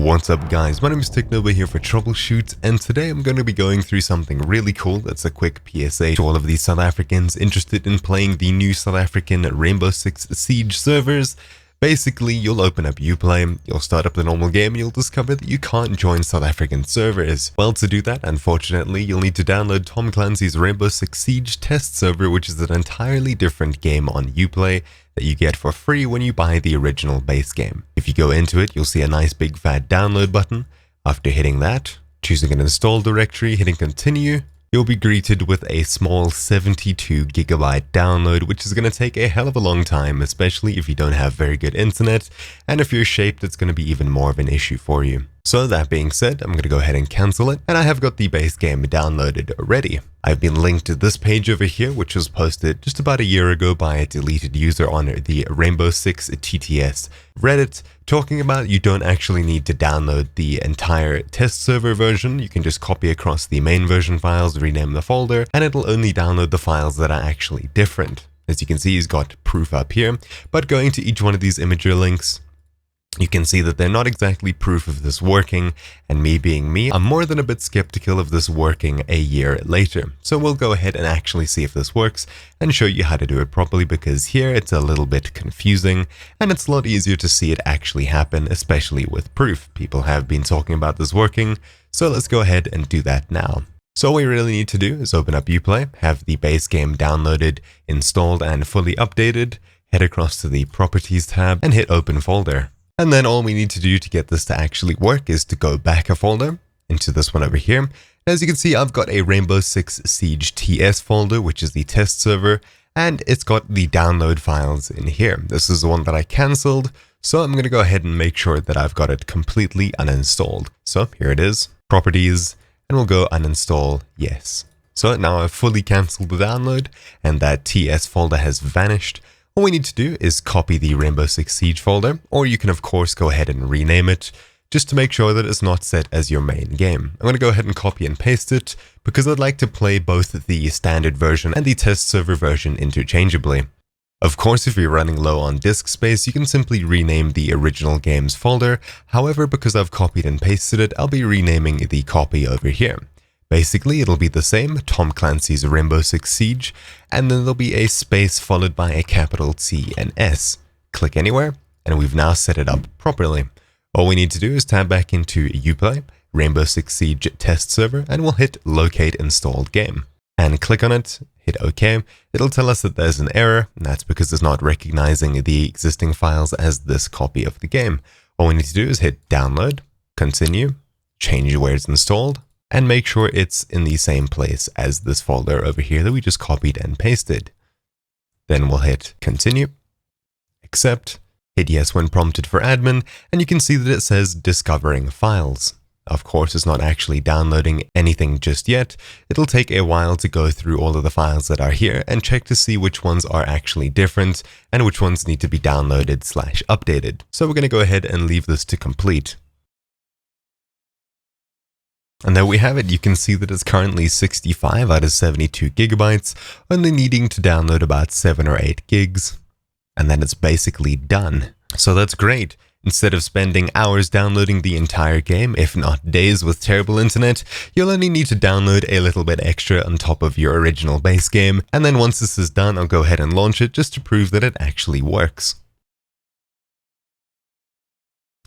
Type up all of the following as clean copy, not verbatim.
What's up guys, my name is Technoba here for Troubleshoot, and today I'm going to be going through something really cool. That's a quick PSA to all of these South Africans interested in playing the new South African Rainbow Six Siege servers. Basically, you'll open up Uplay, you'll start up the normal game, and you'll discover that you can't join South African servers. Well, to do that, unfortunately, you'll need to download Tom Clancy's Rainbow Six Siege Test Server, which is an entirely different game on Uplay that you get for free when you buy the original base game. If you go into it, you'll see a nice big fat download button. After hitting that, choosing an install directory, hitting continue, you'll be greeted with a small 72 gigabyte download, which is going to take a hell of a long time, especially if you don't have very good internet, and if you're shaped, it's going to be even more of an issue for you. So that being said, I'm going to go ahead and cancel it, and I have got the base game downloaded already. I've been linked to this page over here, which was posted just about a year ago by a deleted user on the Rainbow Six TTS Reddit, talking about you don't actually need to download the entire test server version. You can just copy across the main version files, rename the folder, and it'll only download the files that are actually different. As you can see, he's got proof up here, but going to each one of these imager links, you can see that they're not exactly proof of this working, and me being me, I'm more than a bit skeptical of this working a year later. So we'll go ahead and actually see if this works and show you how to do it properly, because here it's a little bit confusing and it's a lot easier to see it actually happen, especially with proof. People have been talking about this working, so let's go ahead and do that now. So all we really need to do is open up Uplay, have the base game downloaded, installed and fully updated, head across to the Properties tab and hit Open Folder. And then all we need to do to get this to actually work is to go back a folder into this one over here. As you can see, I've got a Rainbow Six Siege TS folder, which is the test server, and it's got the download files in here. This is the one that I cancelled, so I'm going to go ahead and make sure that I've got it completely uninstalled. So here it is, Properties, and we'll go uninstall yes. So now I've fully cancelled the download, and that TS folder has vanished. All we need to do is copy the Rainbow Six Siege folder, or you can of course go ahead and rename it, just to make sure that it's not set as your main game. I'm going to go ahead and copy and paste it, because I'd like to play both the standard version and the test server version interchangeably. Of course, if you're running low on disk space, you can simply rename the original game's folder. However, because I've copied and pasted it, I'll be renaming the copy over here. Basically, it'll be the same, Tom Clancy's Rainbow Six Siege, and then there'll be a space followed by a capital T and S. Click anywhere, and we've now set it up properly. All we need to do is tab back into Uplay, Rainbow Six Siege Test Server, and we'll hit Locate Installed Game. And click on it, hit OK. It'll tell us that there's an error, and that's because it's not recognizing the existing files as this copy of the game. All we need to do is hit Download, Continue, change where it's installed, and make sure it's in the same place as this folder over here that we just copied and pasted. Then we'll hit Continue, Accept, hit Yes when prompted for admin, and you can see that it says Discovering Files. Of course, it's not actually downloading anything just yet. It'll take a while to go through all of the files that are here and check to see which ones are actually different and which ones need to be downloaded/updated. So we're going to go ahead and leave this to complete. And there we have it. You can see that it's currently 65 out of 72 gigabytes, only needing to download about 7 or 8 gigs, and then it's basically done. So that's great. Instead of spending hours downloading the entire game, if not days with terrible internet, you'll only need to download a little bit extra on top of your original base game, and then once this is done, I'll go ahead and launch it just to prove that it actually works.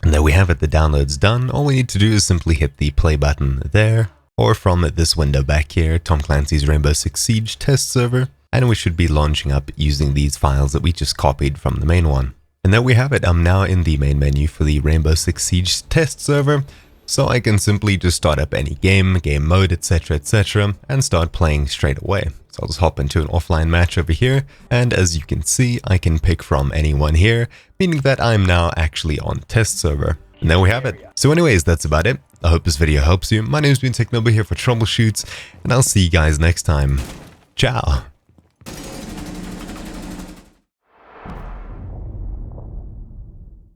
And there we have it, the download's done. All we need to do is simply hit the play button there, or from this window back here, Tom Clancy's Rainbow Six Siege Test Server, and we should be launching up using these files that we just copied from the main one. And there we have it, I'm now in the main menu for the Rainbow Six Siege Test Server, so I can simply just start up any game mode, etc, and start playing straight away. So I'll just hop into an offline match over here, and as you can see, I can pick from anyone here, meaning that I'm now actually on test server. And there we have it. So anyways, that's about it. I hope this video helps you. My name's been Technoba here for Troubleshoots, and I'll see you guys next time. Ciao!